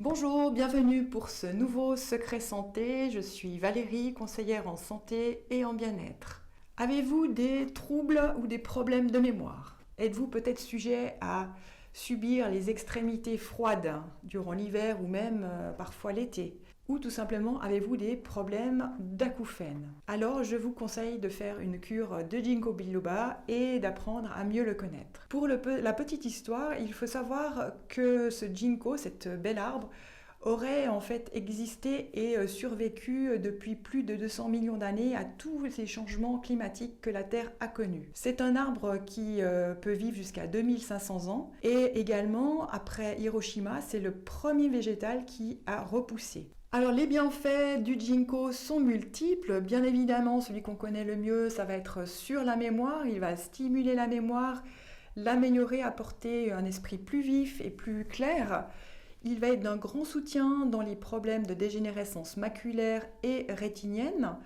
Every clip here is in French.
Bonjour, bienvenue pour ce nouveau Secret Santé. Je suis Valérie, conseillère en santé et en bien-être. Avez-vous des troubles ou des problèmes de mémoire? Êtes-vous peut-être sujet à subir les extrémités froides durant l'hiver ou même parfois l'été? Ou tout simplement avez-vous des problèmes d'acouphènes? Alors je vous conseille de faire une cure de ginkgo biloba et d'apprendre à mieux le connaître. Pour la petite histoire, il faut savoir que ce ginkgo, cette belle arbre, aurait en fait existé et survécu depuis plus de 200 millions d'années à tous ces changements climatiques que la Terre a connus. C'est un arbre qui peut vivre jusqu'à 2500 ans et également, après Hiroshima, c'est le premier végétal qui a repoussé. Alors les bienfaits du ginkgo sont multiples. Bien évidemment, celui qu'on connaît le mieux, ça va être sur la mémoire. Il va stimuler la mémoire, l'améliorer, apporter un esprit plus vif et plus clair. Il va être d'un grand soutien dans les problèmes de dégénérescence maculaire et rétinienne.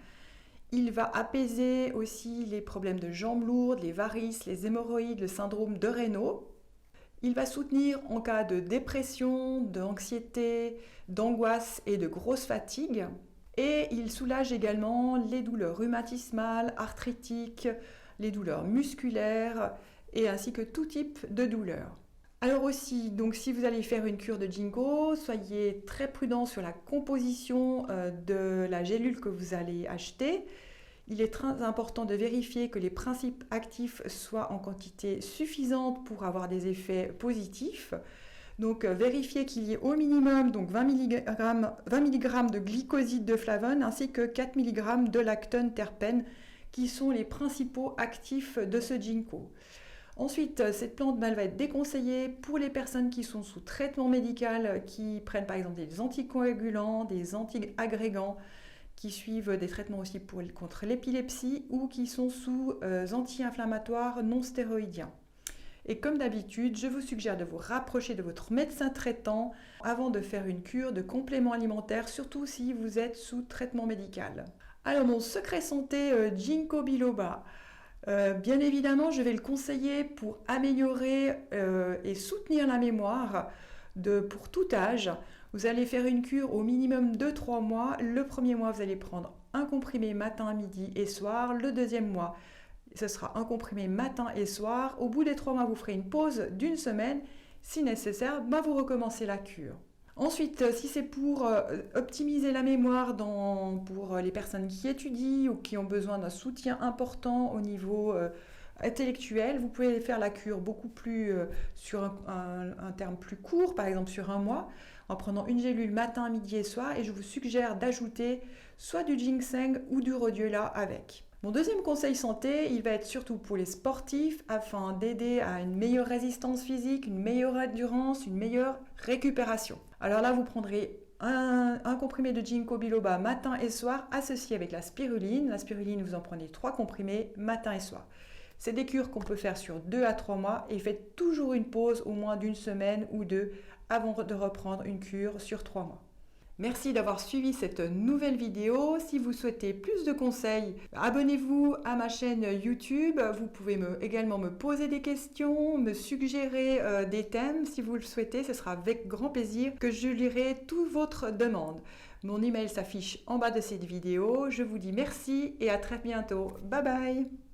Il va apaiser aussi les problèmes de jambes lourdes, les varices, les hémorroïdes, le syndrome de Raynaud. Il va soutenir en cas de dépression, d'anxiété, d'angoisse et de grosse fatigue. Et il soulage également les douleurs rhumatismales, arthritiques, les douleurs musculaires et ainsi que tout type de douleurs. Alors aussi, donc si vous allez faire une cure de ginkgo, soyez très prudent sur la composition de la gélule que vous allez acheter. Il est très important de vérifier que les principes actifs soient en quantité suffisante pour avoir des effets positifs. Donc vérifiez qu'il y ait au minimum donc 20 mg de glycoside de flavone ainsi que 4 mg de lactone terpène qui sont les principaux actifs de ce ginkgo. Ensuite, cette plante va être déconseillée pour les personnes qui sont sous traitement médical, qui prennent par exemple des anticoagulants, des antiagrégants, qui suivent des traitements aussi contre l'épilepsie ou qui sont sous anti-inflammatoires non stéroïdiens. Et comme d'habitude, je vous suggère de vous rapprocher de votre médecin traitant avant de faire une cure de compléments alimentaires, surtout si vous êtes sous traitement médical. Alors mon secret santé ginkgo biloba. Bien évidemment, je vais le conseiller pour améliorer et soutenir la mémoire pour tout âge. Vous allez faire une cure au minimum de 3 mois. Le premier mois, vous allez prendre un comprimé matin, midi et soir. Le deuxième mois, ce sera un comprimé matin et soir. Au bout des 3 mois, vous ferez une pause d'une semaine. Si nécessaire, vous recommencez la cure. Ensuite, si c'est pour optimiser la mémoire pour les personnes qui étudient ou qui ont besoin d'un soutien important au niveau intellectuel, vous pouvez faire la cure beaucoup plus sur un terme plus court, par exemple sur 1 mois, en prenant une gélule matin, midi et soir. Et je vous suggère d'ajouter soit du ginseng ou du rhodiola avec. Mon deuxième conseil santé, il va être surtout pour les sportifs afin d'aider à une meilleure résistance physique, une meilleure endurance, une meilleure récupération. Alors là, vous prendrez un comprimé de ginkgo biloba matin et soir associé avec la spiruline. La spiruline, vous en prenez 3 comprimés matin et soir. C'est des cures qu'on peut faire sur 2 à 3 mois et faites toujours une pause au moins d'une semaine ou 2 avant de reprendre une cure sur 3 mois. Merci d'avoir suivi cette nouvelle vidéo. Si vous souhaitez plus de conseils, abonnez-vous à ma chaîne YouTube. Vous pouvez également me poser des questions, me suggérer des thèmes si vous le souhaitez. Ce sera avec grand plaisir que je lirai toutes votre demandes. Mon email s'affiche en bas de cette vidéo. Je vous dis merci et à très bientôt. Bye bye!